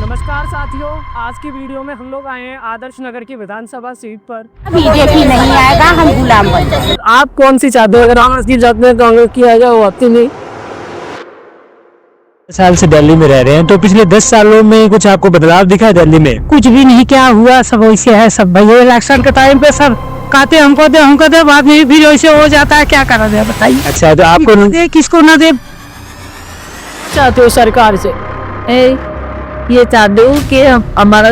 नमस्कार साथियों, आज की वीडियो में हम लोग आए हैं आदर्श नगर की विधानसभा सीट पर। बीजेपी नहीं आएगा, हम गुलाम बन जाएंगे। आप कौन सी चाहते हो? अगर कांग्रेस की चाहते हैं, कांग्रेस की आ जाओ, आती नहीं। साल से दिल्ली में रह रहे हैं, तो पिछले 10 सालों में कुछ आपको बदलाव दिखा है दिल्ली में? कुछ भी नहीं, क्या हुआ, सब वैसे है। सब भैया इलेक्शन के टाइम पे सब कहते हमको दे, बाद में फिर वैसे हो जाता है। क्या करा जाए बताइए। अच्छा, तो आपको दे किसको ना दे। चाहते हो सरकार से? ये चाहते हो कि हमारा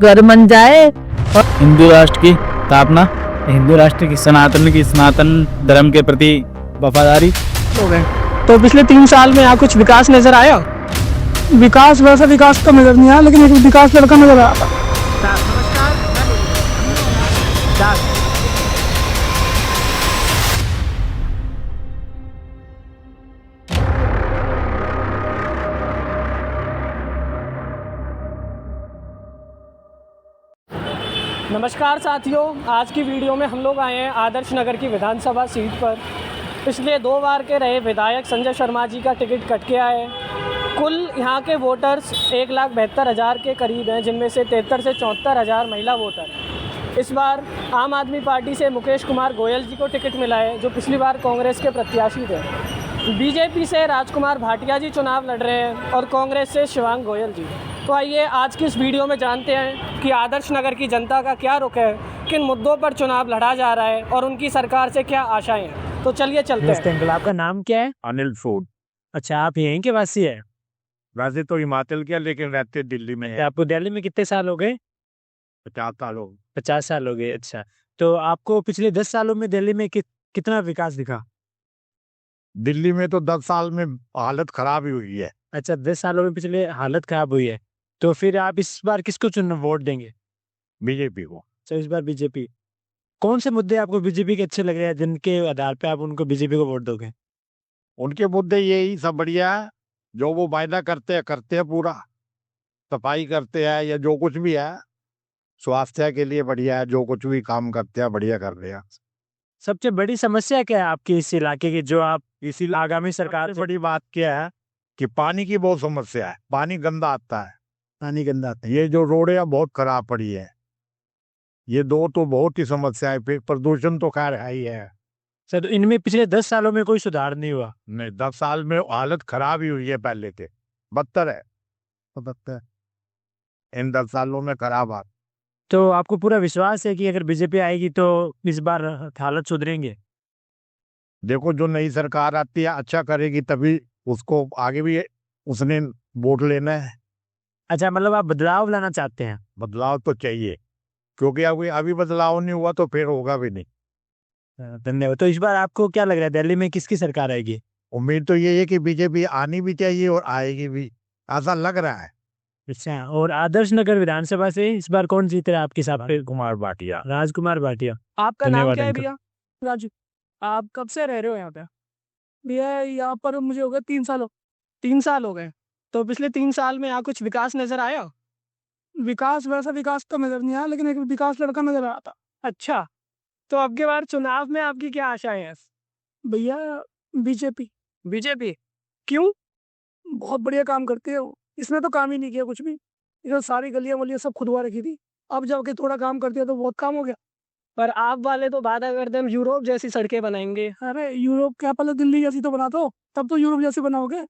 घर बन जाए। हिंदू राष्ट्र की स्थापना, हिंदू राष्ट्र की सनातन धर्म के प्रति वफादारी हो गए। तो पिछले 3 साल में यहाँ कुछ विकास नजर आया? विकास वैसा विकास तो नजर नहीं आया, लेकिन एक विकास लड़का नजर आया था। नमस्कार साथियों, आज की वीडियो में हम लोग आए हैं आदर्श नगर की विधानसभा सीट पर। पिछले 2 बार के रहे विधायक संजय शर्मा जी का टिकट कट के आए। कुल यहाँ के वोटर्स 1,72,000 के करीब हैं, जिनमें से 73 से 74,000 महिला वोटर हैं। इस बार आम आदमी पार्टी से मुकेश कुमार गोयल जी को टिकट मिला है, जो पिछली बार कांग्रेस के प्रत्याशी थे। बीजेपी से राजकुमार भाटिया जी चुनाव लड़ रहे हैं और कांग्रेस से शिवांग गोयल जी। तो आइए आज की इस वीडियो में जानते हैं कि आदर्श नगर की जनता का क्या रुख है, किन मुद्दों पर चुनाव लड़ा जा रहा है और उनकी सरकार से क्या आशाएं हैं। तो चलिए चलते हैं। अंकल, आपका नाम क्या है? अनिल फूड। अच्छा, आप यहीं के वासी है? वैसे तो हिमाचल के, लेकिन रहते दिल्ली में है। आपको दिल्ली में कितने साल हो गए? 50 साल हो। 50 साल हो गए। अच्छा, तो आपको पिछले 10 सालों में दिल्ली में कितना विकास दिखा? दिल्ली में तो 10 साल में हालत खराब ही हुई है। अच्छा, 10 सालों में पिछले हालत खराब हुई है, तो फिर आप इस बार किसको वोट देंगे? बीजेपी को। अच्छा, इस बार बीजेपी। कौन से मुद्दे आपको बीजेपी के अच्छे लग रहे हैं, जिनके आधार पे आप उनको बीजेपी को वोट दोगे? उनके मुद्दे यही सब बढ़िया है, जो वो वायदा करते हैं पूरा। सफाई करते हैं या जो कुछ भी है, स्वास्थ्य के लिए बढ़िया है। जो कुछ भी काम करते हैं बढ़िया कर रहे हैं। सबसे बड़ी समस्या क्या है आपकी इस इलाके की, जो आप इसी आगामी सरकार सबसे बड़ी बात क्या है कि पानी की बहुत समस्या है। पानी गंदा आता है। पानी गंदा आता है? ये जो रोडें बहुत खराब पड़ी है, ये 2 तो बहुत ही समस्या है। फिर प्रदूषण तो खैर है ही है। सर, तो इनमें पिछले 10 सालों में कोई सुधार नहीं हुआ? नहीं, 10 साल में हालत खराब ही हुई है। पहले थे बदतर है, बदतर इन 10 सालों में खराब हाल। तो आपको पूरा विश्वास है कि अगर बीजेपी आएगी तो इस बार हालत सुधरेंगे? देखो, जो नई सरकार आती है अच्छा करेगी, तभी उसको आगे भी उसने वोट लेना है। अच्छा, मतलब आप बदलाव लाना चाहते हैं? बदलाव तो चाहिए, क्योंकि अभी बदलाव नहीं हुआ तो फिर होगा भी नहीं। धन्यवाद। तो इस बार आपको क्या लग रहा है, दिल्ली में किसकी सरकार आएगी? उम्मीद तो ये है कि बीजेपी आनी भी चाहिए और आएगी भी, ऐसा लग रहा है। अच्छा, और आदर्श नगर विधानसभा से इस बार कौन जीत रहा है आपके हिसाब से? कुमार भाटिया। राजकुमार भाटिया। आपका नाम धन्यवाद क्या है अंकल। भैया? राजू, आप कब से रह रहे हो यहाँ पे? भैया यहाँ पर मुझे हो गया 3 साल। 3 साल हो गए। तो पिछले 3 साल में यहाँ कुछ विकास नजर आया? विकास वैसा विकास तो नजर नहीं आया, लेकिन एक विकास लड़का नजर आया था। अच्छा, तो अब के बार चुनाव में आपकी क्या आशाएं हैं? भैया बीजेपी बीजेपी क्यों? बहुत बढ़िया काम करती है वो। इसने तो काम ही नहीं किया कुछ भी। इसने सारी गलियां वलियां सब खुदवा रखी थी। अब जाके थोड़ा काम करती है तो बहुत काम हो गया। पर आप वाले तो वादा करते हैं हम यूरोप जैसी सड़कें बनाएंगे। अरे यूरोप क्या, पहले दिल्ली जैसी तो बना दो, तब तो यूरोप जैसी बनाओगे।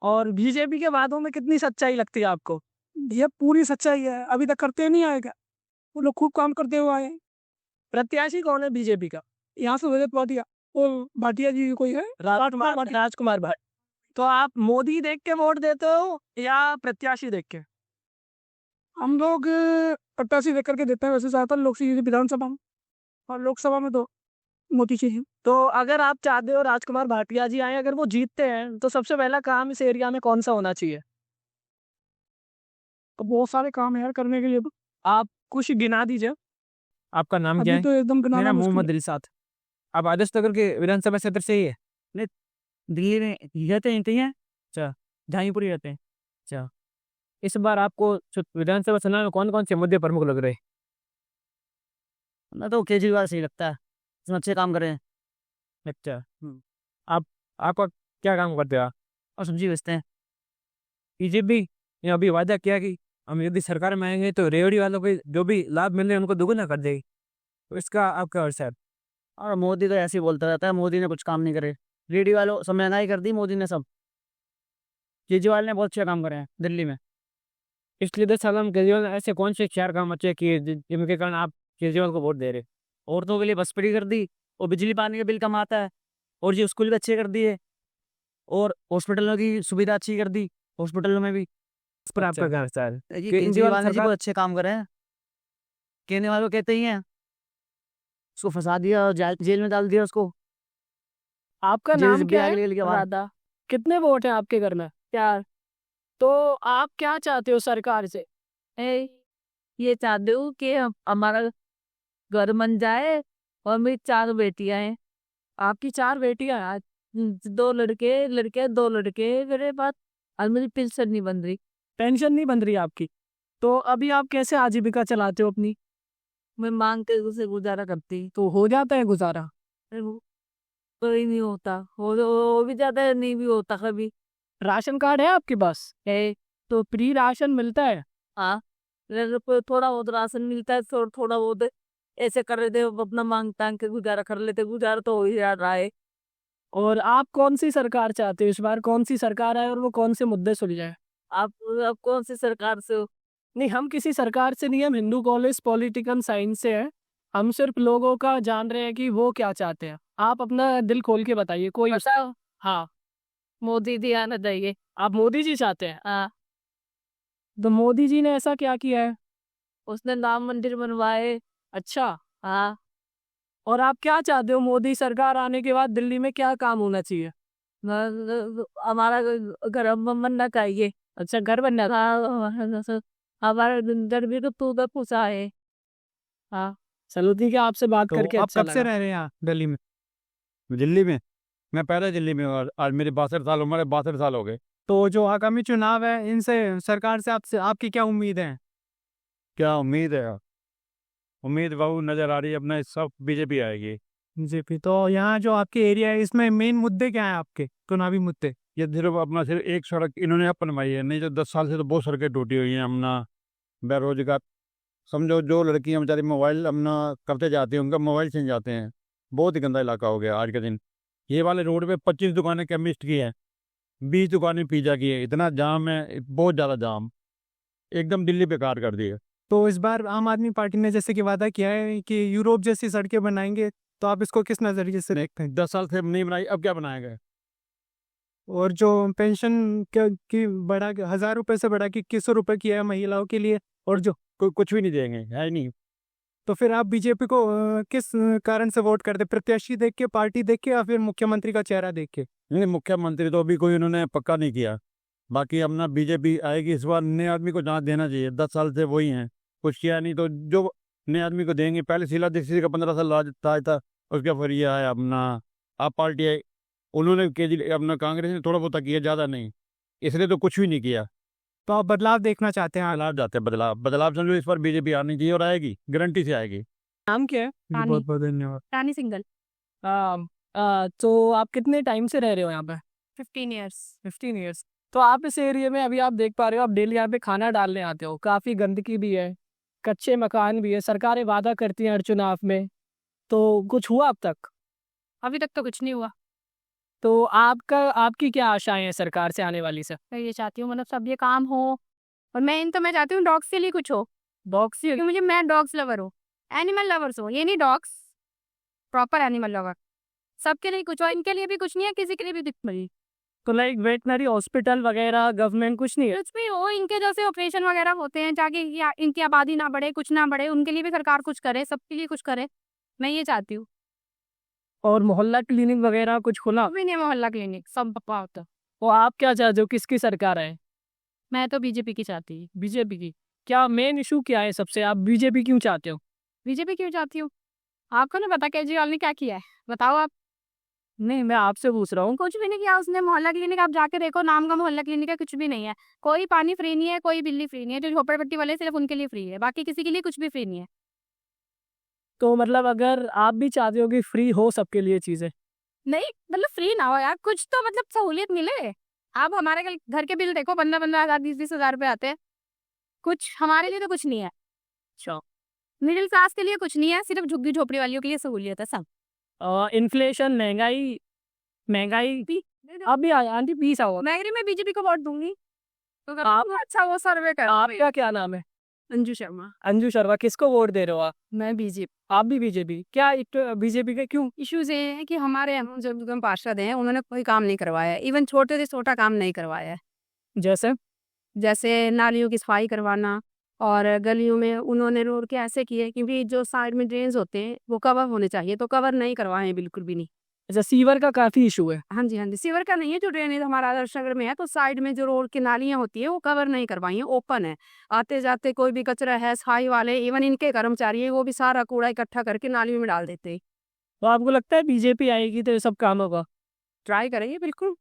और बीजेपी के वादों में कितनी सच्चाई लगती है आपको? भैया पूरी सच्चाई है, अभी तक करते नहीं आएगा। वो लोग खूब काम करते हुए आए हैं। प्रत्याशी कौन है बीजेपी का? यहाँ से रजत भाटिया और भाटिया जी कोई है, राजकुमार भट्ट। तो आप मोदी देख के वोट देते हो या प्रत्याशी देख के? हम लोग प्रत्याशी देख करके देते हैं। वैसे ज्यादातर लोग विधानसभा में और लोकसभा में तो मोदी जी हैं। तो अगर आप चाहते हो राजकुमार भाटिया जी आए, अगर वो जीतते हैं तो सबसे पहला काम इस एरिया में कौन सा होना चाहिए? तो बहुत सारे काम है यार करने के लिए। तो आप कुछ गिना दीजिए। आपका नाम क्या अभी है? तो एकदम मेरा गिनाना मोहम्मद मुश्किल है। रिसात। आप आदर्श नगर के विधानसभा क्षेत्र से ही है? नहीं, दिल्ली में रहते हैं। अच्छा, जहांगीरपुर ही रहते हैं। अच्छा, इस बार आपको विधानसभा चुनाव में कौन कौन से मुद्दे प्रमुख लग रहे हैं? मैं तो केजरीवाल सही लगता है, इसमें अच्छे काम करे हैं। अच्छा, आप आपका क्या काम करते हो आप? और सब्जी बेचते हैं। बीजेपी ये अभी वादा किया कि हम यदि सरकार में आएंगे तो रेहड़ी वालों को जो भी लाभ मिल रहे हैं उनको दोगुना कर देगी। तो इसका आपका और सर? और मोदी तो ऐसे ही बोलता रहता है, मोदी ने कुछ काम नहीं करे। रेडी वालों सब महंगाई कर दी मोदी ने सब। केजरीवाल ने बहुत अच्छे काम करे हैं दिल्ली में। पिछले 10 साल में केजरीवाल ने ऐसे कौन से 4 काम अच्छे किए जिनके कारण आप केजरीवाल को वोट दे रहे? औरतों के लिए बस फ्री कर दी, और बिजली पानी का बिल कम आता है, और जी स्कूल भी अच्छे कर दिए, और हॉस्पिटलों की सुविधा अच्छी कर दी, हॉस्पिटलों में भी। इस पर आपका क्या विचार है? ये केजरीवाल केजरीवाल ने जी सरकार- बहुत अच्छे काम करे हैं। कहने वालों कहते ही हैं, उसको फंसा दिया और जेल में डाल दिया उसको। आपका जेल नाम से क्या बाहर है? निकल के बाहर। राधा। कितने वोट हैं आपके घर में? 4। तो आप क्या चाहते हो सरकार से? ये चाहते हूँ कि हमारा घर बन जाए और मेरी 4 बेटियां हैं। आपकी 4 बेटियां हैं। 2 लड़के 2 लड़के मेरे पास, और मेरी पेंशन नहीं बन रही। पेंशन नहीं बन रही आपकी, तो अभी आप कैसे आजीविका चलाते हो अपनी? मैं मांग के उसे गुजारा करती, तो हो जाता है गुजारा? कोई नहीं होता, हो भी जाता है, नहीं भी होता कभी। राशन कार्ड है आपके पास? है, तो फ्री राशन मिलता है? हाँ, थोड़ा बहुत राशन मिलता है, थोड़ा बहुत ऐसे कर लेते, अपना मांग तांग के गुजारा कर लेते, गुजारा तो हो ही जा रहा है। और आप कौन सी सरकार चाहते हो इस बार? कौन सी सरकार आए और वो कौन से मुद्दे सुलझाए? आप कौन सी सरकार से हो? नहीं, हम किसी सरकार से नहीं, हम हिंदू कॉलेज पॉलिटिकल साइंस से हैं। हम सिर्फ लोगों का जान रहे हैं कि वो क्या चाहते हैं। आप अपना दिल खोल के बताइए कोई बताओ, हाँ, मोदी जी आना चाहिए। आप मोदी जी चाहते हैं? हाँ, तो मोदी जी ने ऐसा क्या किया है? उसने राम मंदिर बनवाए। अच्छा, हाँ, और आप क्या चाहते हो मोदी सरकार आने के बाद दिल्ली में क्या काम होना चाहिए? हमारा घर बनना चाहिए। अच्छा, घर बनना था। हमारा घर भी तो पूछा है। हाँ, चलो ठीक है, आपसे बात तो करके आप अच्छा कब से लगा। रह रहे हैं यहाँ दिल्ली में? दिल्ली में मैं पहले दिल्ली में हूँ, आज मेरी 62 साल उम्र है, 62 साल हो गए। तो जो आगामी चुनाव है इनसे सरकार से आपकी क्या उम्मीद है? क्या उम्मीद है? उम्मीद बहुत नजर आ रही है, अपना सब बीजेपी आएगी। बीजेपी। तो यहाँ जो आपके एरिया है इसमें मेन मुद्दे क्या हैं आपके चुनावी मुद्दे? ये सिर्फ एक सड़क इन्होंने अब बनवाई है, नहीं तो 10 साल से तो बहुत सड़कें टूटी हुई हैं। अपना बेरोजगार समझो, जो लड़कियां बेचारी मोबाइल अपना करते जाती हैं, उनका मोबाइल छिन जाते हैं। बहुत ही गंदा इलाका हो गया आज के दिन। ये वाले रोड पे 25 दुकानें केमिस्ट की हैं, 20 दुकानें पिज्जा की है। इतना जाम है, बहुत ज़्यादा जाम, एकदम दिल्ली बेकार कर दी है। तो इस बार आम आदमी पार्टी ने जैसे कि वादा किया है कि यूरोप जैसी सड़कें बनाएंगे, तो आप इसको किस नज़रिए से देखते हैं? 10 साल से नहीं बनाई, अब क्या बनाएगा? और जो पेंशन की बढ़ा 1000 रुपये से बढ़ा के 2100 रुपये किया है महिलाओं के लिए, और जो कुछ भी नहीं देंगे, है ही नहीं। तो फिर आप बीजेपी को किस कारण से वोट करते? प्रत्याशी देख के, पार्टी देख के, या फिर मुख्यमंत्री का चेहरा देख के? नहीं, मुख्यमंत्री तो अभी कोई उन्होंने पक्का नहीं किया। बाकी अपना बीजेपी आएगी इस बार। नए आदमी को जहाँ देना चाहिए, 10 साल से वही हैं, कुछ किया नहीं। तो जो नए आदमी को देंगे, पहले शीला दीक्षित का 15 साल राज था, उसके फिर ये आया अपना आप पार्टी आई, उन्होंने अपना कांग्रेस ने थोड़ा बहुत किया, ज़्यादा नहीं, इसलिए तो कुछ भी नहीं किया। तो आप बदलाव देखना चाहते हैं? बदलाव जाते हैं, बदलाव समझो इस बार बीजेपी आनी चाहिए, और आएगी, गारंटी से आएगी। नाम क्या है? जी, बहुत बहुत धन्यवाद। रानी सिंगल। तो आप कितने टाइम से रह रहे हो यहाँ पे? 15 ईयर्स। 15 ईयर्स। तो आप इस एरिया में, अभी आप देख पा रहे हो, आप डेली यहाँ पे खाना डालने आते हो, काफ़ी गंदगी भी है, कच्चे मकान भी है, सरकारें वादा करती हैं हर चुनाव में, तो कुछ हुआ अब तक? अभी तक तो कुछ नहीं हुआ। तो आपकी क्या आशाएं हैं सरकार से आने वाली से? मैं ये चाहती हूँ मतलब सब ये काम हो, और मैं चाहती हूँ डॉग्स के लिए कुछ हो। डॉग्स क्योंकि मैं डॉग्स लवर हूँ, एनिमल लवर्स हो, ये नहीं डॉग्स, प्रॉपर एनिमल लवर। सबके लिए कुछ हो, इनके लिए भी कुछ नहीं है, किसी के लिए भी कुछ नहीं। तो लाइक वेटनरी हॉस्पिटल वगैरह गवर्नमेंट कुछ नहीं है? कुछ भी हो, इनके जैसे ऑपरेशन वगैरह होते हैं ताकि इनकी आबादी ना बढ़े, कुछ ना बढ़े, उनके लिए भी सरकार कुछ करे, सबके लिए कुछ करे, मैं ये चाहती हूँ। और मोहल्ला क्लिनिक वगैरह कुछ खुला? भी नहीं मोहल्ला क्लिनिक, सब पप्पा होता। तो आप क्या चाहते हो, किसकी सरकार है? मैं तो बीजेपी की चाहती हूँ। बीजेपी की? क्या मेन इशू क्या है सबसे, आप बीजेपी क्यों चाहते हो? बीजेपी क्यों चाहती हूँ? आपको नहीं पता केजरीवाल ने क्या किया है? बताओ आप। नहीं, मैं आपसे पूछ रहा हूँ। कुछ भी नहीं किया उसने। मोहल्ला क्लिनिक आप जाके देखो, नाम का मोहल्ला क्लिनिक है, कुछ भी नहीं है। कोई पानी फ्री नहीं है, कोई बिजली फ्री नहीं है। जो झोपड़पट्टी वाले सिर्फ उनके लिए फ्री है, बाकी किसी के लिए कुछ भी फ्री नहीं है। तो मतलब अगर आप भी चाहते हो कि फ्री हो सबके लिए चीज़ें? नहीं मतलब फ्री ना हो यार, कुछ तो मतलब सहूलियत मिले। आप हमारे घर के बिल देखो, 15-15 हज़ार, 20-20 हज़ार रुपए आते हैं। कुछ हमारे लिए तो कुछ नहीं है। मिडिल क्लास के लिए कुछ नहीं है, सिर्फ झुग्गी झोपड़ी वालियों के लिए सहूलियत है सब। इन्फ्लेशन, महंगाई अभी आंटी पीस आओ। मैगरी में बीजेपी को वोट दूंगी तो आप- अच्छा वो सर्वे कर। आपका क्या नाम है? अंजू शर्मा। अंजू शर्मा। किसको वोट दे रहे हो आप? मैं बीजेपी। आप भी बीजेपी? क्या बीजेपी के क्यों? इश्यूज ये है कि हमारे हम जो निगम पार्षद हैं उन्होंने कोई काम नहीं करवाया है, इवन छोटे से छोटा काम नहीं करवाया है। जैसे जैसे नालियों की सफाई करवाना, और गलियों में उन्होंने रोड के ऐसे किए क्योंकि जो साइड में ड्रेन्स होते हैं वो कवर होने चाहिए, तो कवर नहीं करवाए हैं बिल्कुल भी नहीं। अच्छा, सीवर का काफी इशू है। हाँ जी, हाँ जी, सीवर का नहीं है, जो ड्रेनेज हमारा आदर्श नगर में है तो साइड में जो रोड की नालियाँ होती है वो कवर नहीं करवाई है, ओपन है। आते जाते कोई भी कचरा है, सफाई वाले इवन इनके कर्मचारी है वो भी सारा कूड़ा इकट्ठा करके नालियों में डाल देते हैं। तो आपको लगता है बीजेपी आएगी तो ये सब काम होगा? ट्राई करेंगे बिल्कुल,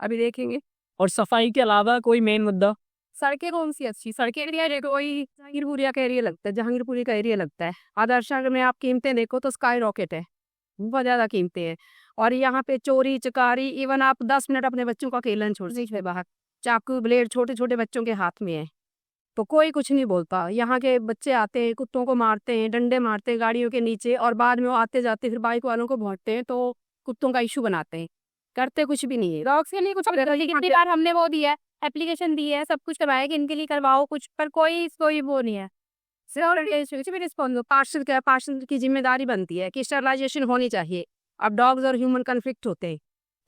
अभी देखेंगे। और सफाई के अलावा कोई मेन मुद्दा? सड़कें कौन सी अच्छी सड़कें एरिया देखो, वही जहांगीरपुरिया का एरिया लगता है, जहांगीरपुरी का एरिया लगता है। आदर्श नगर में आप कीमतें देखो तो स्काई रॉकेट है, बहुत ज़्यादा कीमतें हैं। और यहाँ पे चोरी चकारी, इवन आप 10 मिनट अपने बच्चों को अकेला छोड़ सकते बाहर, चाकू ब्लेड छोटे छोटे बच्चों के हाथ में है तो कोई कुछ नहीं बोलता। यहाँ के बच्चे आते हैं, कुत्तों को मारते हैं, डंडे मारते हैं गाड़ियों के नीचे, और बाद में वो आते जाते फिर बाइक वालों को भौंकते हैं तो कुत्तों का इशू बनाते हैं, करते कुछ भी नहीं है। डॉग्स के लिए कुछ कितनी बार हमने वो दिया है, एप्लीकेशन दी है, सब कुछ करवाया कि इनके लिए करवाओ कुछ, पर कोई वो नहीं है। पार्षद की जिम्मेदारी बनती है कि स्टरलाइजेशन होनी चाहिए। अब डॉग्स और ह्यूमन कन्फ्लिक्ट होते हैं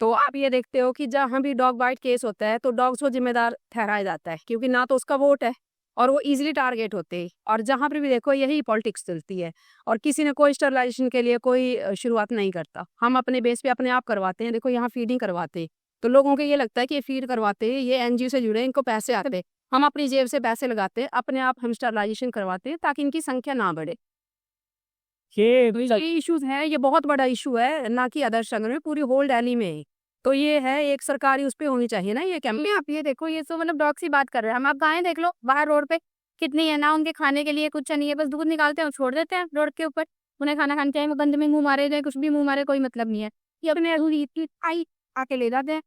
तो आप ये देखते हो कि जहाँ भी डॉग बाइट केस होता है तो डॉग्स को जिम्मेदार ठहराया जाता है, क्योंकि ना तो उसका वोट है और वो इजीली टारगेट होते हैं। और जहाँ पर भी देखो यही पॉलिटिक्स चलती है, और किसी ने कोई स्टरलाइजेशन के लिए कोई शुरुआत नहीं करता। हम अपने बेस पे अपने आप करवाते हैं। देखो यहाँ फीडिंग करवाते हैं तो लोगों को ये लगता है कि ये फीड करवाते हैं, ये एनजीओ से जुड़े, इनको पैसे आते हैं। हम अपनी जेब से पैसे लगाते हैं, अपने आप हम स्टरलाइजेशन करवाते हैं ताकि इनकी संख्या ना बढ़े। ये इश्यूज है, ये बहुत बड़ा इशू है, ना कि आदर्श नगर में, पूरी होल दिल्ली में है। तो ये है एक सरकारी उस पे होनी चाहिए ना ये कैंपेन। आप ये देखो, ये तो मतलब डॉग की बात कर रहे हैं हम। आप गायें देख लो बाहर रोड पे कितनी है, ना उनके खाने के लिए कुछ नहीं है, बस दूध निकालते हैं और छोड़ देते हैं रोड के ऊपर। उन्हें खाना खाने चाहिए, वो गंद में मुंह मारे जाए, कुछ भी मुंह मारे, कोई मतलब नहीं है। ये अपने आई आके ले जाते हैं।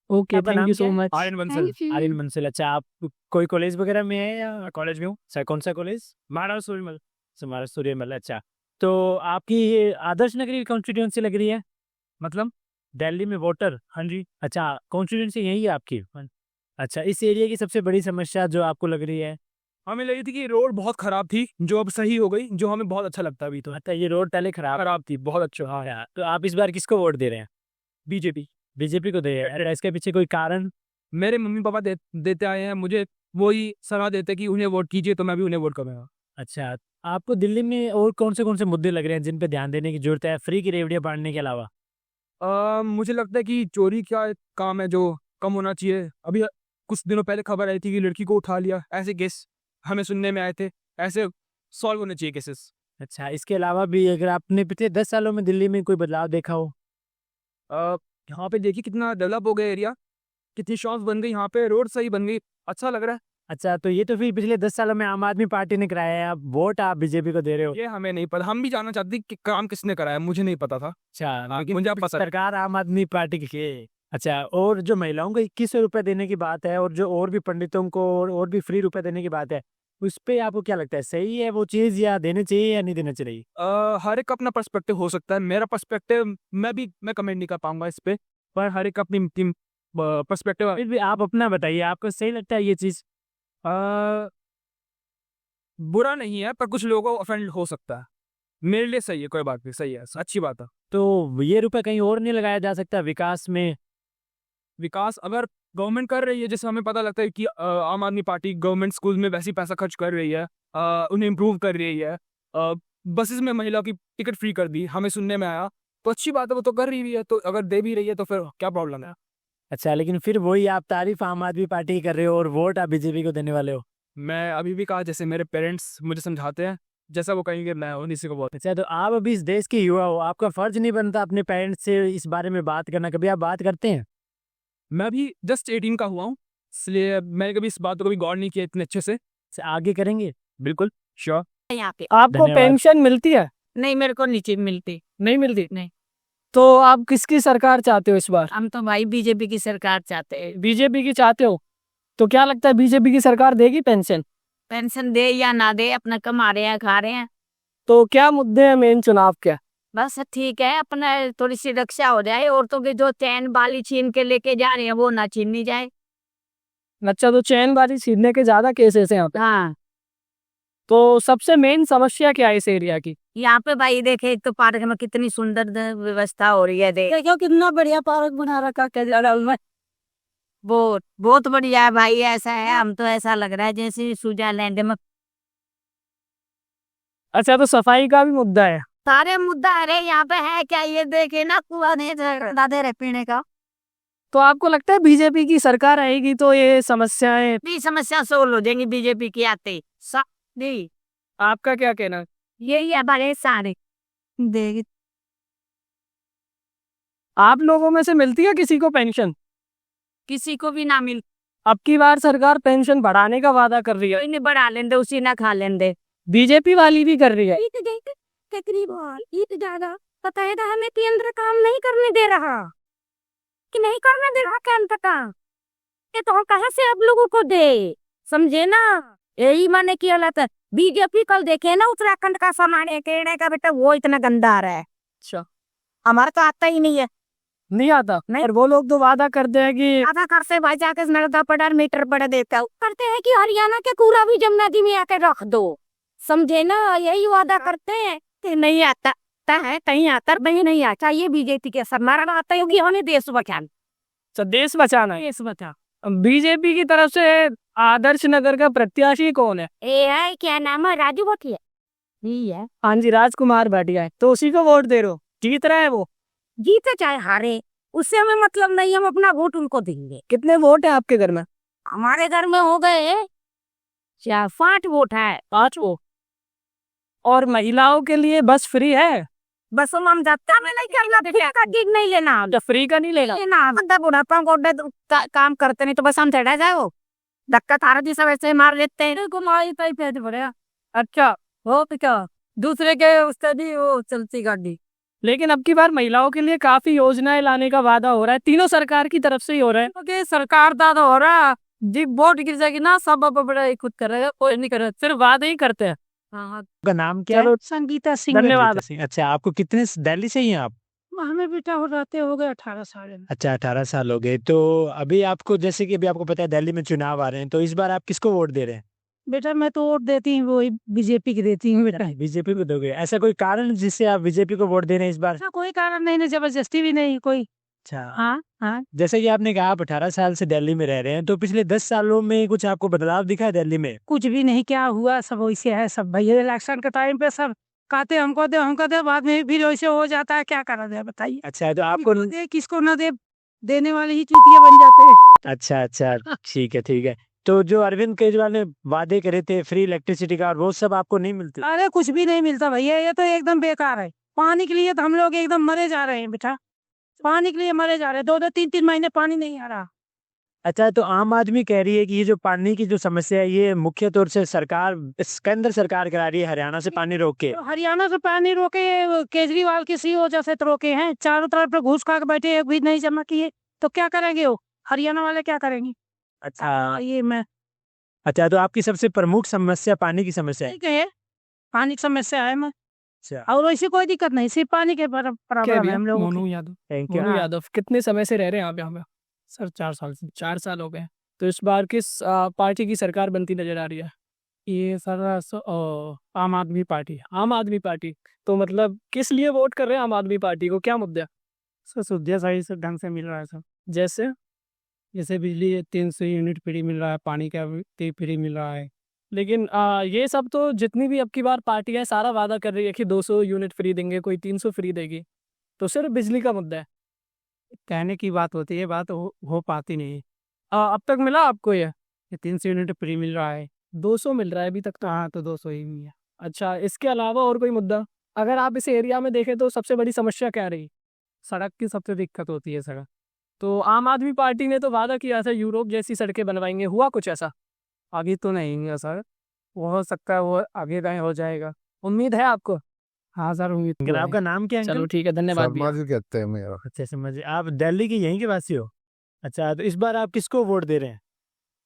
ओके, आपका थैंक नाम यू क्या सो है? Much. Aryan Bansal. Thank you. Aryan Bansal. अच्छा, आप कोई कॉलेज वगैरह में है या कॉलेज में हो? सर, कौन सा कॉलेज? महाराष्ट्र सूर्यमल। महाराष्ट्र सूर्यमल। अच्छा, तो आपकी ये आदर्श नगरी कॉन्स्टिट्यूंसी लग रही है? मतलब दिल्ली में वोटर? हाँ जी। अच्छा, कॉन्स्टिट्यूंसी यही है आपकी? अच्छा, इस एरिया की सबसे बड़ी समस्या जो आपको लग रही है? हमें लगी थी कि रोड बहुत खराब थी, जो अब सही हो गई, जो हमें बहुत अच्छा लगता है अभी तो। अच्छा, ये रोड पहले खराब थी, बहुत अच्छा। हाँ यार, तो आप इस बार किसको वोट दे रहे हैं? बीजेपी। बीजेपी को दे रहे हैं? अरे, इसके पीछे कोई कारण? मेरे मम्मी पापा देते आए हैं, मुझे वही सलाह देते कि उन्हें वोट कीजिए, तो मैं भी उन्हें वोट करूँगा। अच्छा, आपको दिल्ली में और कौन से मुद्दे लग रहे हैं जिन पे ध्यान देने की जरूरत है, फ्री की रेवड़ियाँ बांटने के अलावा? मुझे लगता है कि चोरी का एक काम है जो कम होना चाहिए। अभी कुछ दिनों पहले खबर आई थी कि लड़की को उठा लिया, ऐसे केस हमें सुनने में आए थे। ऐसे सॉल्व होने चाहिए केसेस। अच्छा, इसके अलावा भी अगर आपने पिछले 10 सालों में दिल्ली में कोई बदलाव देखा हो? यहाँ पे देखिए कितना डेवलप हो गया एरिया, कितनी शॉप्स बन गई, यहाँ पे रोड सही बन गई, अच्छा लग रहा है। अच्छा, तो ये तो फिर पिछले 10 सालों में आम आदमी पार्टी ने कराया है, आप वोट आप बीजेपी को दे रहे हो? ये हमें नहीं पता, हम भी जानना चाहते कि काम किसने कराया, मुझे नहीं पता था। अच्छा, लेकिन मुझे पता है। सरकार आम आदमी पार्टी की है। अच्छा, और जो महिलाओं को 2100 रुपए देने की बात है, और जो और भी पंडितों को और भी फ्री रुपए देने की बात है, उस पे आपको क्या लगता है, सही है वो चीज, या देने चाहिए या नहीं देना चाहिए? हर एक अपना पर्सपेक्टिव हो सकता है। मेरा पर्सपेक्टिव मैं कमेंट नहीं कर पाऊंगा इस पे, पर हर एक अपनी पर्सपेक्टिव। फिर भी आप अपना बताइए, आपको सही लगता है ये चीज? बुरा नहीं है, पर कुछ लोगों को ऑफेंड हो सकता है। मेरे लिए सही है, कोई बात नहीं, सही है, अच्छी बात है। तो ये रुपए कहीं और नहीं लगाया जा सकता विकास में? विकास अगर गवर्नमेंट कर रही है, जैसे हमें पता लगता है कि आम आदमी पार्टी गवर्नमेंट स्कूल में वैसे ही पैसा खर्च कर रही है, उन्हें इम्प्रूव कर रही है, बसेस में महिला की टिकट फ्री कर दी, हमें सुनने में आया, तो अच्छी बात है, वो तो कर रही है, तो अगर दे भी रही है तो फिर क्या प्रॉब्लम है? अच्छा, लेकिन फिर वही आप तारीफ आम आदमी पार्टी की कर रहे हो और वोट आप बीजेपी को देने वाले हो। मैं अभी भी कहा, जैसे मेरे पेरेंट्स मुझे समझाते हैं, जैसा वो कहेंगे मैं उन्हीं को बहुत। अच्छा, तो आप अभी इस देश के युवा हो, आपका फर्ज नहीं बनता अपने पेरेंट्स से इस बारे में बात करना? कभी आप बात करते हैं? मैं भी जस्ट 18 का हुआ हूँ, इसलिए मैंने कभी इस बात को कभी गौर नहीं किया इतने अच्छे से। आगे करेंगे? बिल्कुल श्योर। यहाँ पे आपको धन्यवाद। पेंशन मिलती है? नहीं, मेरे को नीचे मिलती नहीं मिलती? नहीं। तो आप किसकी सरकार चाहते हो इस बार? हम तो भाई बीजेपी की सरकार चाहते हैं। बीजेपी की चाहते हो? तो क्या लगता है बीजेपी की सरकार देगी पेंशन? पेंशन दे या ना दे, अपना कमा रहे हैं, खा रहे हैं। तो क्या मुद्दे हैं मेन चुनाव के? बस ठीक है, अपना थोड़ी सी रक्षा हो जाए, औरतों की जो चैन बाली छीन के लेके जा रहे हैं वो ना छीननी जाए। अच्छा, तो चैनबाजी छीनने के ज्यादा केसेस हैं यहाँ पे। हाँ, तो सबसे मेन समस्या क्या है इस एरिया की? यहाँ पे भाई देखे, एक तो पार्क में कितनी सुंदर व्यवस्था हो रही है, देखो कितना बढ़िया पार्क बना रखा केजरीवाल में। बहुत बहुत बढ़िया है भाई, ऐसा है, हम तो ऐसा लग रहा है जैसे स्विट्जरलैंड में। अच्छा, तो सफाई का भी मुद्दा है। सारे मुद्दा अरे यहाँ पे है क्या, ये देखे ना, कुआं नहीं दे रहे पीने का। तो आपको लगता है बीजेपी की सरकार आएगी तो ये समस्याएं? भी समस्या सोल्व हो जाएंगी बीजेपी की आते ही। नहीं, आपका क्या कहना है? यही है बड़े सारे देख। आप लोगों में से मिलती है किसी को पेंशन? किसी को भी ना मिल, अब की बार सरकार पेंशन बढ़ाने का वादा कर रही है। कोई नहीं बढ़ा लेंदे, उसी ना खा लेंदे। बीजेपी वाली भी कर रही है। ज्यादा पता है ना, हमें केंद्र काम नहीं करने दे रहा, कि नहीं करने दे रहा केंद्र का। ये तो हम कहाँ से आप लोगों को दे, समझे ना? यही माने की हालत है। बीजेपी कल देखे ना, उत्तराखंड का सामान है कहने का बेटा, वो इतना गंदा आ रहा है। अच्छा, हमारा तो आता ही नहीं है। नहीं आता? नहीं। और वो लोग तो वादा करते हैं कि आधा करते भाई, जाके नर्मदा पड़ा मीटर पड़ा देता हूँ, करते हैं कि हरियाणा के कूड़ा भी जमुना जी में आके रख दो, समझे ना? यही वादा करते हैं कि नहीं आता है, कहीं आता नहीं आता। ये बीजेपी के सरकार आता है कि हमें देश बचाना। तो देश बचाना है। देश बचा। बीजेपी की तरफ से आदर्श नगर का प्रत्याशी कौन है? है क्या नाम है, राजू भटिया। यही है। हाँ जी, राजकुमार भाटिया है। तो उसी को वोट दे रहे हो? जीत रहा है वो? जीते चाहे हारे, उससे हमें मतलब नहीं, हम अपना वोट उनको देंगे। कितने वोट है आपके घर में? हमारे घर में हो गए 5 वोट है। 5 वोट। और महिलाओं के लिए बस फ्री है? बस हम जाते हैं, नहीं करना, का टिकट नहीं लेना, तो फ्री का नहीं लेना? लेना बंदा बुढ़ापा को काम करते नहीं तो बस हम चढ़ा जाओ, धक्का तारा जी सब ऐसे मार लेते हैं, घुमाई पाई पेट भरे। अच्छा, हो तो क्या, दूसरे के उससे भी वो चलती गाड़ी। लेकिन अब की बार महिलाओं के लिए काफी योजनाएं लाने का वादा हो रहा है, तीनों सरकार की तरफ से ही हो रहा है। ओके, सरकार दा तो हो रहा, जी वोट गिर जाएगी ना, सब अब बड़ा खुद करेगा, कोई नहीं करेगा, सिर्फ वादे ही करते हैं। हाँ। आपका नाम क्या है? चलो, संगीता सिंह। धन्यवाद। जीता सिंह। अच्छा, आपको कितने दिल्ली से ही हैं आप? हमें बेटा हो रहते हो गए 18 साल। अच्छा, 18 साल हो गए। तो अभी आपको, जैसे कि अभी आपको पता है दिल्ली में चुनाव आ रहे हैं, तो इस बार आप किसको वोट दे रहे हैं? बेटा मैं तो वोट देती हूँ वही बीजेपी की देती हूँ बेटा। बीजेपी को दोगे? ऐसा कोई कारण जिससे आप बीजेपी को वोट दे रहे हैं इस बार? ऐसा कोई कारण नहीं ना, जबरदस्ती भी नहीं कोई। अच्छा, हाँ हाँ। जैसे कि आपने कहा आप 18 साल से दिल्ली में रह रहे हैं, तो पिछले 10 सालों में कुछ आपको बदलाव दिखा है दिल्ली में? कुछ भी नहीं, क्या हुआ, सब वैसे है सब भैया। इलेक्शन के टाइम पे सब कहते हमको दे, बाद में फिर वैसे हो जाता है, क्या करा जाए बताइए। अच्छा, तो आपको दे किसको ना दे, देने वाले ही चूतिया बन जाते हैं। अच्छा अच्छा, ठीक है ठीक है। तो जो अरविंद केजरीवाल ने वादे करे थे फ्री इलेक्ट्रिसिटी का, और वो सब आपको नहीं मिलते? अरे कुछ भी नहीं मिलता भैया, ये तो एकदम बेकार है। पानी के लिए तो हम लोग एकदम मरे जा रहे हैं बेटा, पानी के लिए मरे जा रहे हैं। 2-2 3-3 महीने पानी नहीं आ रहा। अच्छा, तो आम आदमी कह रही है कि ये जो पानी की जो समस्या है, ये मुख्य तौर से सरकार, केंद्र सरकार करा रही है हरियाणा से पानी रोक के। तो हरियाणा से पानी रोके, केजरीवाल की सी वजह से तो रोके हैं, चारों तरफ पे घूस खा के बैठे, एक भी नहीं जमा किए, तो क्या करेंगे वो हरियाणा वाले, क्या करेंगे? अच्छा ये मैं अच्छा, तो आपकी सबसे प्रमुख समस्या पानी की समस्या है? ठीक है, पानी की समस्या है मैं, अच्छा, और वैसी कोई दिक्कत नहीं, सिर्फ पानी के क्या प्रॉब्लम है भैया? हम लोगों मोनू की। यादव। Thank you. मोनू यादव कितने समय से रह रहे हैं आप यहाँ पे? सर 4 साल से। 4 साल हो गए। तो इस बार किस पार्टी की सरकार बनती नजर आ रही है? ये सर आम आदमी पार्टी। आम आदमी पार्टी। तो मतलब किस लिए वोट कर रहे हैं आम आदमी पार्टी को, क्या मुद्दा है? सर सुविधा सही से ढंग से मिल रहा है सर, जैसे जैसे बिजली 300 यूनिट फ्री मिल रहा है, पानी का भी फ्री मिल रहा है। लेकिन ये सब तो जितनी भी अब की बार पार्टी है सारा वादा कर रही है कि 200 यूनिट फ्री देंगे, कोई 300 फ्री देगी, तो सिर्फ बिजली का मुद्दा है। कहने की बात होती है, बात हो पाती नहीं है। अब तक मिला आपको ये? 300 यूनिट फ्री मिल रहा है। 200 मिल रहा है अभी तक तो। हाँ, तो 200 ही मिला। अच्छा, इसके अलावा और कोई मुद्दा अगर आप इस एरिया में देखें तो सबसे बड़ी समस्या क्या रही? सड़क की सबसे दिक्कत होती है सड़क। तो आम आदमी पार्टी ने तो वादा किया था यूरोप जैसी सड़कें बनवाएंगे, हुआ कुछ ऐसा? आगे तो नहीं है सर, वो हो सकता है वो आगे कहीं हो जाएगा। उम्मीद है आपको? हाँ सर उम्मीद अंकल आपका नाम क्या है चलो अंकल? ठीक है धन्यवाद शर्मा भैया। जी कहते हैं मेरा। अच्छा समझे, आप दिल्ली के यहीं के वासी हो? अच्छा, तो इस बार आप किसको वोट दे रहे हैं?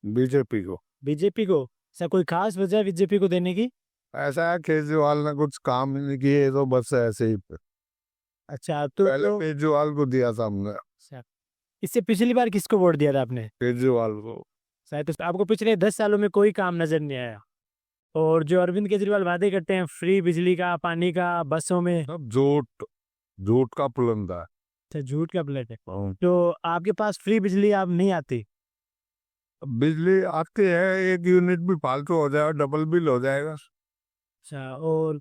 बीजेपी को। बीजेपी को? सर कोई खास वजह बीजेपी को देने की? ऐसा है केजरीवाल ने कुछ काम नहीं किए तो बस ऐसे ही। अच्छा तो पहले केजरीवाल को दिया था हमने। इससे पिछली बार किसको वोट दिया था आपने? केजरीवाल को। शायद तो आपको पिछले 10 सालों में कोई काम नजर नहीं आया। और जो अरविंद केजरीवाल वादे करते हैं फ्री बिजली का, पानी का, बसों में, सब झूठ का पुलंदा है। अच्छा झूठ का प्लेट है। तो आपके पास फ्री बिजली आप नहीं आती? बिजली आती है, 1 यूनिट भी फालतू हो जाएगा, डबल बिल हो जाएगा। अच्छा, और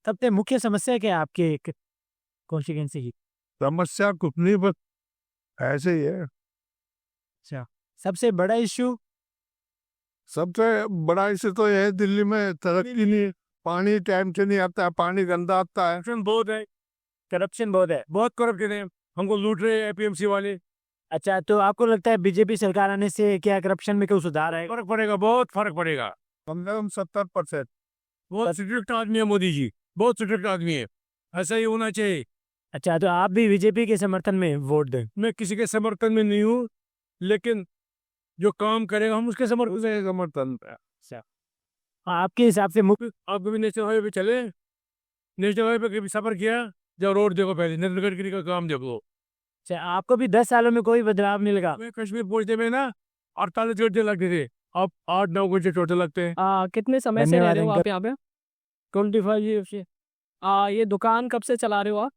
सबसे मुख्य समस्या क्या है आपके कॉन्स्टिट्यूएंसी की? समस्या कुछ नहीं, बस ऐसे ही है। अच्छा, सबसे बड़ा इश्यू? सबसे बड़ा इश्यू तो यह है दिल्ली में तरक्की नहीं है। पानी टाइम से नहीं आता है, पानी गंदा आता है। करप्शन बहुत है। करप्शन बहुत है। बहुत करप्शन है, हमको लूट रहे हैं एपीएमसी वाले। अच्छा, तो आपको लगता है बीजेपी सरकार आने से क्या करप्शन में कोई सुधार आएगा? फर्क पड़ेगा, बहुत फर्क पड़ेगा। कम से कम 70%। बहुत स्ट्रिक्ट आदमी है मोदी जी, बहुत स्ट्रिक्ट आदमी है, ऐसा ही होना चाहिए। अच्छा, तो आप भी बीजेपी के समर्थन में वोट दें? मैं किसी के समर्थन में नहीं हूँ, लेकिन जो काम करेगा हम उसके समर्थन पे। आपके हिसाब से मुख्य आप कभी नेशनल हाईवे पे चले, नेशनल हाईवे पे कभी सफर किया? जब रोड देखो, पहले नितिन गडकरी का काम देखो। अच्छा, आपको भी 10 सालों में कोई बदलाव नहीं लगा? मैं कश्मीर पहुंचने में ना 48 घंटे लगते थे, अब 8-9 घंटे टोटल लगते हैं। कितने समय से रह धन्यवाद रहे हो अंकल। आप यहाँ पे? 25 ईयर से। ये दुकान कब से चला रहे हो आप?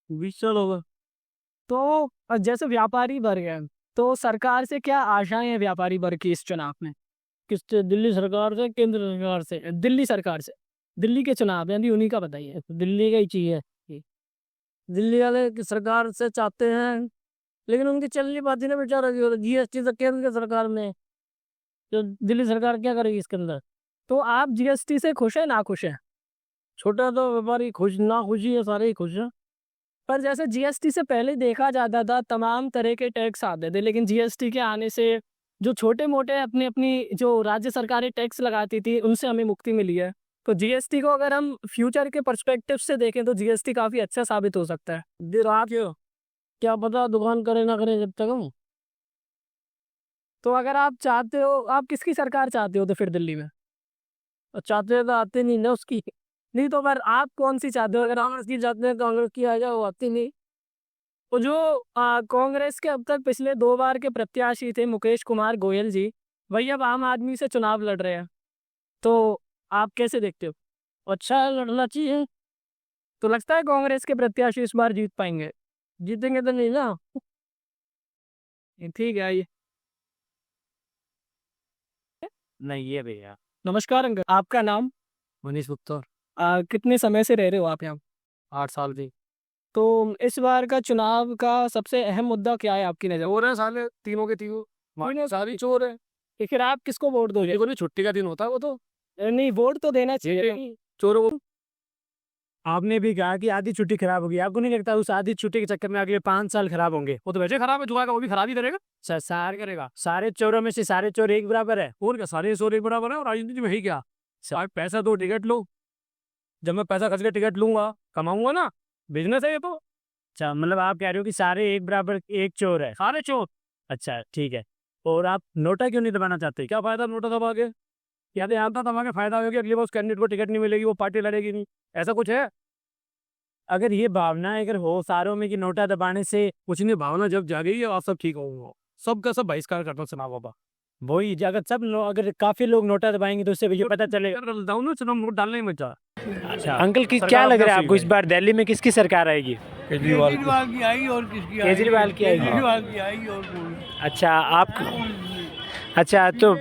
20 साल होगा। तो जैसे व्यापारी वर्ग है, तो सरकार से क्या आशाएं हैं व्यापारी वर्ग की इस चुनाव में? किस दिल्ली सरकार से, केंद्र सरकार से? दिल्ली सरकार से। दिल्ली के चुनाव यानी उन्हीं का बताइए। दिल्ली का ही चाहिए। दिल्ली वाले की सरकार से चाहते हैं, लेकिन उनकी चल नहीं पाती ना बेचारा। जीएसटी तो केंद्र की सरकार में, तो दिल्ली सरकार क्या करेगी इसके अंदर? तो आप जीएसटी से खुश है ना खुश है? छोटा तो व्यापारी खुश ना खुशी है, सारे ही खुश हैं। पर जैसे जीएसटी से पहले देखा जाता था तमाम तरह के टैक्स आते थे, लेकिन जीएसटी के आने से जो छोटे मोटे अपनी अपनी जो राज्य सरकारें टैक्स लगाती थी उनसे हमें मुक्ति मिली है। तो जीएसटी को अगर हम फ्यूचर के पर्सपेक्टिव से देखें तो जीएसटी काफ़ी अच्छा साबित हो सकता है। देर आप क्या पता दुकान करे ना करे जब तक हम। तो अगर आप चाहते हो, आप किसकी सरकार चाहते हो तो फिर दिल्ली में? चाहते तो आते नहीं ना उसकी। नहीं तो पर आप कौन सी चाहते हो? अगर कांग्रेस की चाहते हैं, कांग्रेस की आ जाए, वो आती नहीं। तो जो कांग्रेस के अब तक पिछले 2 बार के प्रत्याशी थे मुकेश कुमार गोयल जी, वही अब आम आदमी से चुनाव लड़ रहे हैं, तो आप कैसे देखते हो? अच्छा है, लड़ना चाहिए। तो लगता है कांग्रेस के प्रत्याशी इस बार जीत पाएंगे? जीतेंगे तो नहीं ना। ठीक है, आइए। नहीं ये भैया। नमस्कार अंकल, आपका नाम? मनीष गुप्ता। कितने समय से रह रहे हो आप यहाँ? 8 साल की। तो इस बार का चुनाव का सबसे अहम मुद्दा क्या है आपकी नज़र? चोर है साले, तीनों के तीनों सारी चोर है। तो फिर आप किसको वोट दोगे? देखो नहीं, छुट्टी का दिन होता है वो तो। नहीं, वोट तो देना चाहिए। चोरों को आपने भी कहा कि आधी छुट्टी खराब होगी, आपको नहीं लगता उस आधी छुट्टी के चक्कर में अगले 5 साल खराब होंगे? वो तो वैसे खराब है, जुआ का वो भी खराब ही करेगा। सारे करेगा। सारे चोरों में से सारे चोर एक बराबर है? और क्या, सारे चोर एक बराबर है। और राजनीति में ही क्या, आप पैसा दो टिकट लो। जब मैं पैसा खर्च के टिकट लूंगा, कमाऊंगा ना, बिजनेस है ये तो। अच्छा, मतलब आप कह रहे हो कि सारे एक बराबर एक चोर है? सारे चोर। अच्छा ठीक है। और आप नोटा क्यों नहीं दबाना चाहते? क्या फायदा नोटा दबा के? या तो यहाँ था दबा के फायदा हो गया, अगली बार उस कैंडिडेट को टिकट नहीं मिलेगी, वो पार्टी लड़ेगी नहीं, ऐसा कुछ है? अगर ये भावना अगर हो सारों में कि नोटा दबाने से कुछ नहीं, भावना जब जागेगी आप सब ठीक होगा। सबका सब बहिष्कार करना चुनाव बाबा। वही अगर सब लोग, अगर काफी लोग नोटा दबाएंगे तो उससे ये पता चलेगा। चुनाव नोट डालने में जा। अच्छा अंकल, क्या लग रहा है आपको इस बार दिल्ली में किसकी सरकार आएगी? केजरीवाल की आएगी और किसकी? केजरीवाल की आएगी। केजरीवाल की आएगी और कोई। अच्छा आप, अच्छा तो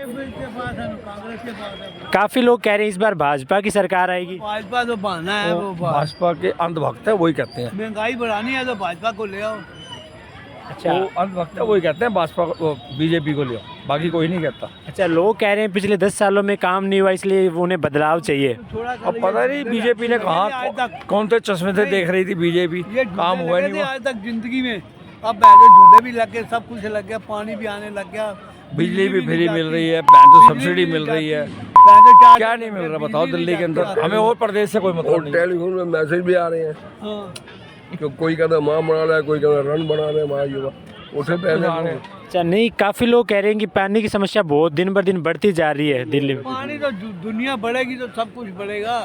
काफी लोग कह रहे हैं इस बार भाजपा की सरकार आएगी। भाजपा तो बहाना है, वो भाजपा के अंधभक्त है, वही कहते हैं। महंगाई बढ़ानी है तो भाजपा को ले आओ। अच्छा, वो अंधभक्त है, वही कहते हैं भाजपा को, बीजेपी को ले आओ, बाकी कोई नहीं कहता। अच्छा, लोग कह रहे हैं पिछले 10 सालों में काम नहीं हुआ इसलिए उन्हें बदलाव चाहिए। अब पता नहीं बीजेपी ने कहा, कौन से चश्मे से देख रही थी बीजेपी, काम हुआ नहीं हुआ आज तक जिंदगी में। अब बैठे झूले भी लग गए, सब कुछ लग गया, पानी भी आने लग गया, बिजली भी फ्री मिल रही है, बैंक तो सब्सिडी मिल रही है। क्या नहीं मिल रहा बताओ दिल्ली के अंदर? हमें और प्रदेश से कोई मतलब नहीं। टेलीफोन में मैसेज भी आ रहे हैं कि कोई कहता माँ बना रहा है, कोई कहता रन बना रहे हैं, माँ युवा उसे पैसे आ रहे हैं। अच्छा, नहीं, काफी लोग कह रहे हैं कि पानी की समस्या बहुत दिन ब दिन बढ़ती जा रही है दिल्ली में। पानी तो दुनिया बढ़ेगी तो सब कुछ बढ़ेगा,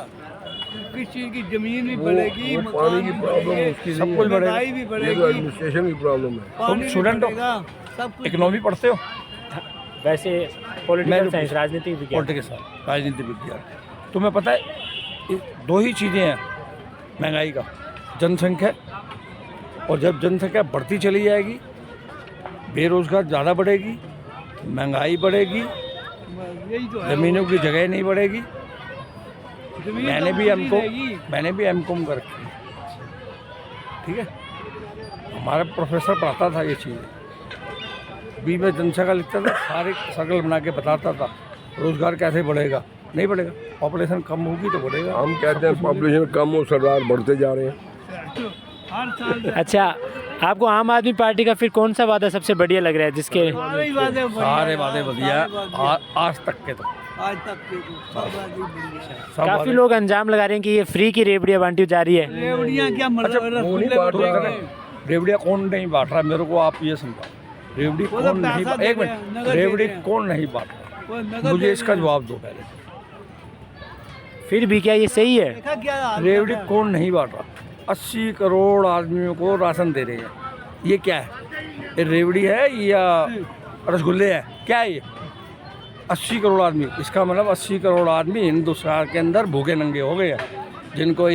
किस चीज की जमीन भी बढ़ेगी, वो पानी की प्रॉब्लम उसकी सब कुछ बढ़ेगा, महंगाई भी ये तो बढ़ेगी, एडमिनिस्ट्रेशन की प्रॉब्लम है। पानी भी स्टूडेंट हो? बढ़ेगा, सब कुछ इकोनॉमी पढ़ते हो? वैसे पॉलिटिकल साइंस, राजनीतिक विज्ञान। पॉलिटिकल राजनीति विज्ञान। तुम्हें पता है ये दो ही चीज़ें हैं महंगाई का, जनसंख्या, और जब जनसंख्या बढ़ती चली जाएगी बेरोजगार ज़्यादा बढ़ेगी, महंगाई बढ़ेगी, यही तो है। ज़मीनों की जगह नहीं बढ़ेगी। जमीन मैंने तो भी बढ़ती एमकॉम रहेगी। कर रखी है, ठीक है। हमारा प्रोफेसर पढ़ाता था ये चीज़ें, बीच में जनसंख्या लिखता था, सारे सर्कल बना के बताता था रोजगार कैसे बढ़ेगा। नहीं बढ़ेगा, पॉपुलेशन कम होगी तो बढ़ेगा। हम कहते हैं पॉपुलेशन कम हो, सरदार बढ़ते जा रहे हैं। हर साल अच्छा, आपको आम आदमी पार्टी का फिर कौन सा वादा सबसे बढ़िया लग रहा है जिसके सारे वादे बढ़िया आज तक के तो आज तक के तो सब वादे बढ़िया। सब काफी वादे- लोग अंजाम लगा रहे हैं कि ये फ्री की रेवड़ियां बांटी जा रही है। रेवड़ियाँ क्या अच्छा, मतलब वो नहीं रसगुल्ले बांट बटेंगे। रहे हैं। रेवड़ियाँ कौन नहीं बांट रहा मेरे को आप ये समझाओ। रेवड़ी वो तो कौन नहीं पैसा दे एक रहे हैं, मिनट, नगद दे रेवड़ी रहे हैं। कौन नहीं बांट रहा, वो नगद मुझे दे इसका रहे हैं। जवाब दो पहले। फिर भी क्या ये सही है? देखा क्या हाल रेवड़ी कर रहा है? कौन नहीं बांट रहा? 80 करोड़ आदमियों को राशन दे रहे हैं। ये क्या है? ये रेवड़ी है या रसगुल्ले है? क्या है ये? 80 करोड़ आदमी, इसका मतलब 80 करोड़ आदमी हिंदुस्तान के अंदर भूखे नंगे हो गए हैं, जिनको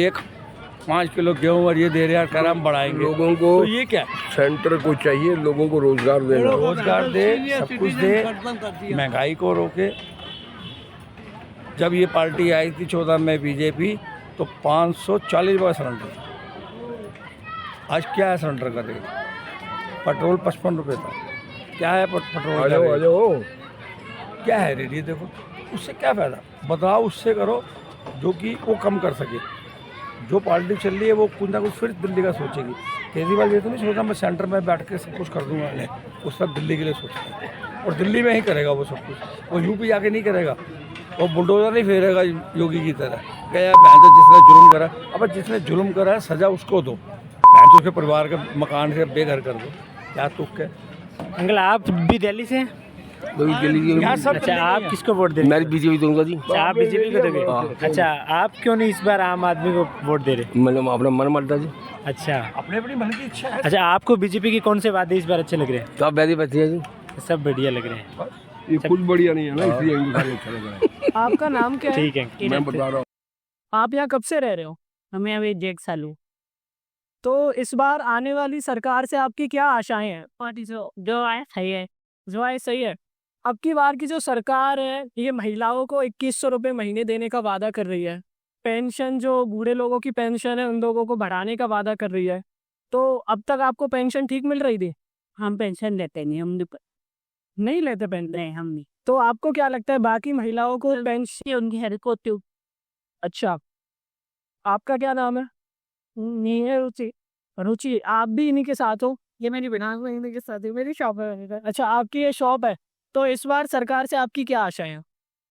5 किलो गेहूँ और ये दे रहे हैं, कर हम बढ़ाएंगे। लोगों को तो ये क्या है? सेंटर को चाहिए लोगों को रोजगार देना। रोजगार दे, सीनियर सब कुछ सिटीजन दे, खत्म कर दिया। महंगाई को रोके। जब ये पार्टी आई थी 14 में बीजेपी, तो 540 रुपये सिलेंडर था। आज क्या है सिलेंडर का रेट? पेट्रोल 55 रुपये था। क्या है पेट्रोल का रेट? आ जाओ क्या है रेट? ये देखो, उससे क्या फ़ायदा? बदलाव उससे करो जो कि वो कम कर सके। जो पार्टी चल रही है वो कुछ ना कुछ फिर दिल्ली का सोचेगी। केजरीवाल ये तो नहीं सोच रहा मैं सेंटर में बैठ के सब कुछ कर दूंगा, नहीं, वो सब दिल्ली के लिए सोचता है और दिल्ली में ही करेगा वो सब कुछ। वो यूपी जाके नहीं करेगा, वो बुलडोजर नहीं फेरेगा योगी की तरह। क्या बहन तो जिसने जुल्म करा, अब जिसने जुल्म करा है सजा उसको दो, बहन तो उसके परिवार के मकान से बेघर कर दो। क्या तुक है? अंकल, आप भी दिल्ली से हैं? क्या सब अच्छा, आप किसको वोट देंगे? मैं बीजेपी दूंगा जी। अच्छा, आप बीजेपी को दोगे? अच्छा, आप क्यों नहीं इस बार आम आदमी को वोट दे रहे? मतलब अपना मन मरता जी। अच्छा, अपने अपनी मन की इच्छा है। अच्छा, आपको बीजेपी के कौन से वादे इस बार अच्छे लग रहे हैं? सब वैदी बची है जी। सब बढ़िया लग रहे हैं। ये कुछ बढ़िया नहीं है ना, इसलिए हिंदुस्तान अच्छा लग रहा है। आपका नाम क्या है? ठीक है। मैं बता रहा हूँ। आप यहाँ कब से रह रहे हो? हमें अभी 1 साल हुआ। तो इस बार आने वाली सरकार से आपकी क्या आशाएं हैं? पार्टी जो आया सही है। जो है सही है। अब की बार की जो सरकार है ये महिलाओं को 2100 रुपये महीने देने का वादा कर रही है। पेंशन, जो बूढ़े लोगों की पेंशन है उन लोगों को बढ़ाने का वादा कर रही है। तो अब तक आपको पेंशन ठीक मिल रही थी? हम पेंशन लेते नहीं, हम नहीं लेते पेंशन? नहीं, हम नहीं। तो आपको क्या लगता है बाकी महिलाओं को पेंशन? ये उनकी हेल्प होती हूँ। अच्छा, आपका क्या नाम है? नहीं है रुचि। रुचि, आप भी इन्हीं के साथ हो? ये मेरी बिना इन्हीं के साथ है, मेरी शॉप है। अच्छा, आपकी ये शॉप है। तो इस बार सरकार से आपकी क्या आशाएं हैं?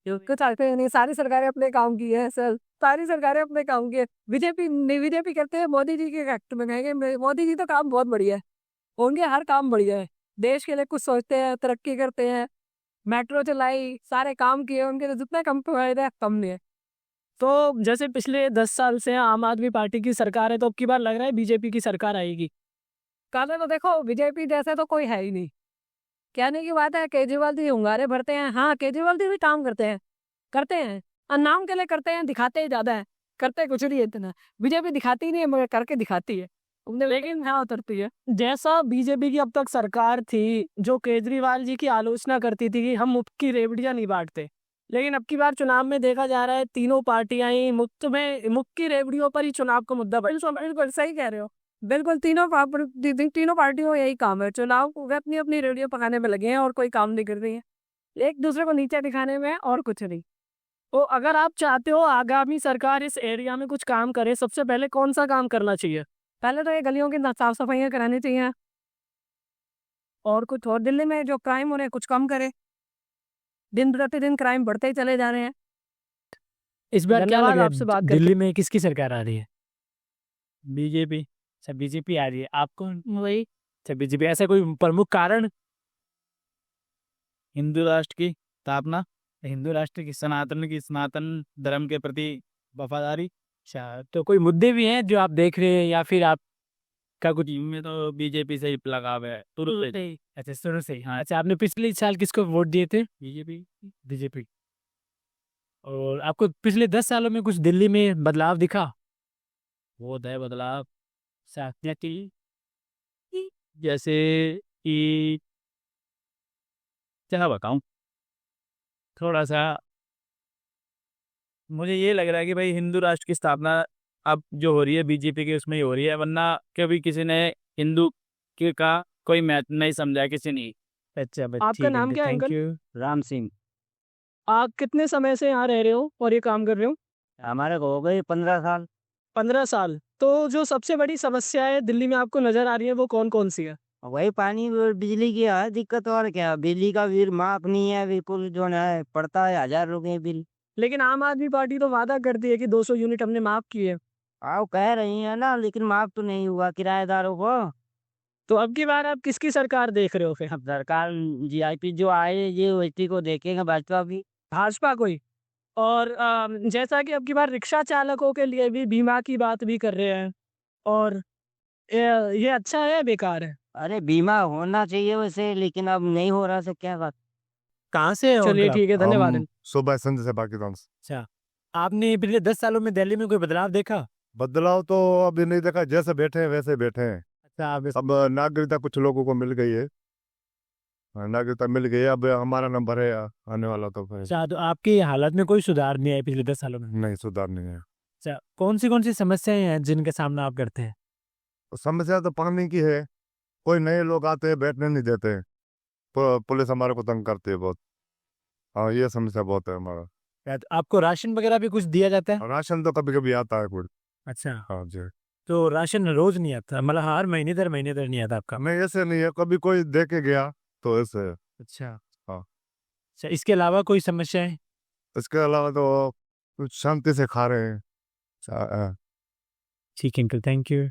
कुछ आते नहीं, सारी सरकारें अपने काम की है सर, सारी सरकारें अपने काम की है। बीजेपी करते हैं मोदी जी के एक्ट में कहेंगे मोदी जी तो काम बहुत बढ़िया है, उनके हर काम बढ़िया है, देश के लिए कुछ सोचते हैं, तरक्की करते हैं, मेट्रो चलाई, सारे काम किए उनके, तो जितने कम फायदा कम नहीं है। तो जैसे पिछले 10 साल से आम आदमी पार्टी की सरकार है, तो अब की बार लग रहा है बीजेपी की सरकार आएगी? कहते तो देखो बीजेपी जैसे तो कोई है ही नहीं, कहने की बात है। केजरीवाल जी hungaरे भरते हैं, हाँ केजरीवाल जी भी काम करते हैं और नाम के लिए करते हैं, दिखाते ही ज्यादा है, करते कुछ नहीं है इतना। बीजेपी दिखाती ही नहीं है मगर करके दिखाती है, लेकिन हाँ उतरती है। जैसा बीजेपी की अब तक सरकार थी, जो केजरीवाल जी की आलोचना करती थी कि हम मुफ्त की रेवड़ियां नहीं बांटते, लेकिन अब की बार चुनाव में देखा जा रहा है तीनों पार्टियां ही मुफ्त की रेवड़ियों पर ही चुनाव का मुद्दा बन। बिल्कुल सही कह रहे हो, बिल्कुल तीनों पार्टियों का यही काम है, चुनाव को अपनी अपनी रेडियो पकाने में लगे हैं और कोई काम नहीं कर रही है, एक दूसरे को नीचे दिखाने में और कुछ नहीं। तो अगर आप चाहते हो आगामी सरकार इस एरिया में कुछ काम करे, सबसे पहले कौन सा काम करना चाहिए? पहले तो ये गलियों की साफ सफाइयाँ करानी चाहिए और कुछ और। दिल्ली में जो क्राइम हो रहे हैं कुछ कम करे, दिन प्रतिदिन क्राइम बढ़ते ही चले जा रहे हैं, इस बार क्या धन्यवाद लग रहा आपसे बात है करके। दिल्ली में किसकी सरकार आ रही है? बीजेपी। अच्छा बीजेपी आ रही है, आपको? वही अच्छा बीजेपी, ऐसा कोई प्रमुख कारण? हिंदू राष्ट्र की स्थापना, हिंदू राष्ट्र की सनातन धर्म के प्रति वफादारी। अच्छा, तो कोई मुद्दे भी हैं जो आप देख रहे हैं या फिर आपका कुछ? में तो बीजेपी से ही लगाव है शुरू से। अच्छा शुरू से ही। हाँ, अच्छा आपने पिछले साल किसको वोट दिए थे? बीजेपी। बीजेपी। और आपको पिछले 10 सालों में कुछ दिल्ली में बदलाव दिखा? बहुत है बदलाव, साथी जैसे कि क्या बताऊं, थोड़ा सा मुझे ये लग रहा है कि भाई हिंदू राष्ट्र की स्थापना अब जो हो रही है बीजेपी की उसमें ही हो रही है, वरना कभी किसी ने हिंदू के का कोई महत्व नहीं समझा किसी ने। अच्छा बस आपका नाम क्या है thank uncle? You. Ram Singh. आप कितने समय से यहाँ रह रहे हो और ये काम कर रहे हो? हमारे को हो गए 15 साल। 15 साल। तो जो सबसे बड़ी समस्याएं दिल्ली में आपको नजर आ रही है वो कौन कौन सी है? वही पानी और बिजली की है दिक्कत, और क्या, बिजली का बिल माफ नहीं है बिल्कुल, जो है पड़ता है 1000 रुपये बिल। लेकिन आम आदमी पार्टी तो वादा करती है कि 200 यूनिट हमने माफ किए। आओ कह रही है ना, लेकिन माफ तो नहीं हुआ किराएदारों को। तो अब की बार आप किसकी सरकार देख रहे हो फिर? अब सरकार जीआईपी जो आए ये वही को देखेंगे, भाजपा भी। भाजपा कोई? और जैसा कि अब की बार रिक्शा चालकों के लिए भी बीमा की बात भी कर रहे हैं, और ये अच्छा है या बेकार है? अरे बीमा होना चाहिए वैसे, लेकिन अब नहीं हो रहा, से क्या बात। कहाँ से हो चलिए अंकल आप? ठीक है, धन्यवाद। हम सुबह संजय से पाकिस्तान से। अच्छा, आपने पिछले 10 सालों में दिल्ली में कोई बदलाव देखा? बदलाव तो अभी नहीं देखा, जैसे बैठे हैं वैसे बैठे हैं। अच्छा आप अब नागरिकता कुछ लोगों को मिल गई है। हाँ, नागरिकता मिल गई है, अब हमारा नंबर है आने वाला, तो फिर अच्छा, तो आपकी हालत में कोई सुधार नहीं आया पिछले 10 सालों में? नहीं, सुधार नहीं है। अच्छा, कौन सी समस्याएं हैं जिनका सामना आप करते हैं? समस्या तो पानी की है, कोई नए लोग आते हैं बैठने नहीं देते हैं। पुलिस हमारे को तंग करती है बहुत। हाँ, ये समस्या बहुत है हमारा। क्या तो आपको राशन वगैरह भी कुछ दिया जाता है? राशन तो कभी कभी आता है कुछ। अच्छा, हाँ जी। तो राशन रोज नहीं आता, मतलब हर महीने दर नहीं आता आपका? नहीं, ऐसे नहीं है, कभी कोई दे के गया तो ऐसे है। अच्छा। हाँ। अच्छा, इसके अलावा कोई समस्या है? इसके अलावा तो कुछ शांति से खा रहे हैं। ठीक है अंकल, थैंक यू।